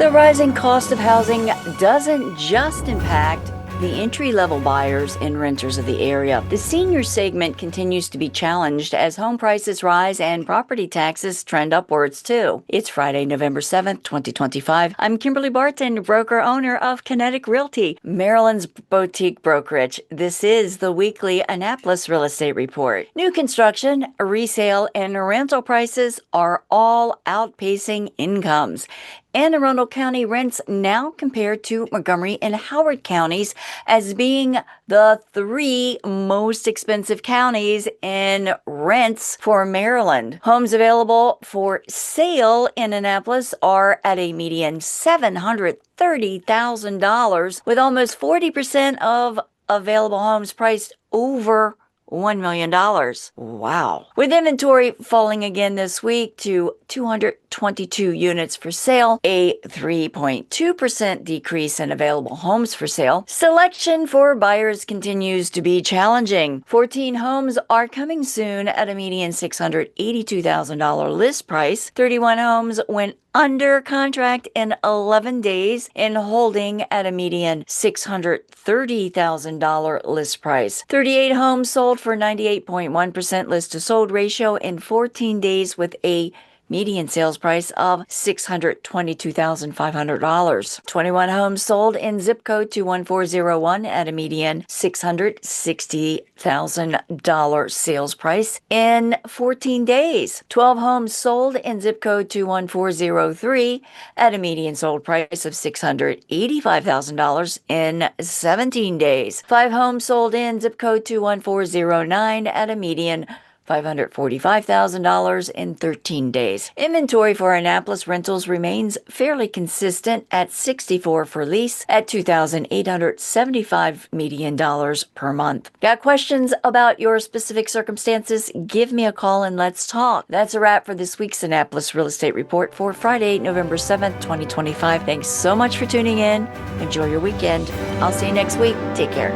The rising cost of housing doesn't just impact the entry-level buyers and renters of the area. The senior segment continues to be challenged as home prices rise and property taxes trend upwards too. It's Friday, November 7th, 2025. I'm Kimberly Barton, broker-owner of Kinetic Realty, Maryland's boutique brokerage. This is the weekly Annapolis Real Estate Report. New construction, resale, and rental prices are all outpacing incomes. Anne Arundel County rents now compared to Montgomery and Howard counties as being the three most expensive counties in rents for Maryland. Homes available for sale in Annapolis are at a median $730,000, with almost 40% of available homes priced over $1 million. Wow. With inventory falling again this week to 222 units for sale, a 3.2% decrease in available homes for sale, selection for buyers continues to be challenging. 14 homes are coming soon at a median $682,000 list price. 31 homes went under contract in 11 days and holding at a median $630,000 list price. 38 homes sold for 98.1% list to sold ratio in 14 days with a median sales price of $622,500. 21 homes sold in zip code 21401 at a median $660,000 sales price in 14 days. 12 homes sold in zip code 21403 at a median sold price of $685,000 in 17 days. 5 homes sold in zip code 21409 at a median $545,000 in 13 days. Inventory for Annapolis rentals remains fairly consistent at 64 for lease at $2,875 median dollars per month. Got questions about your specific circumstances? Give me a call and let's talk. That's a wrap for this week's Annapolis Real Estate Report for Friday, November 7th, 2025. Thanks so much for tuning in. Enjoy your weekend. I'll see you next week. Take care.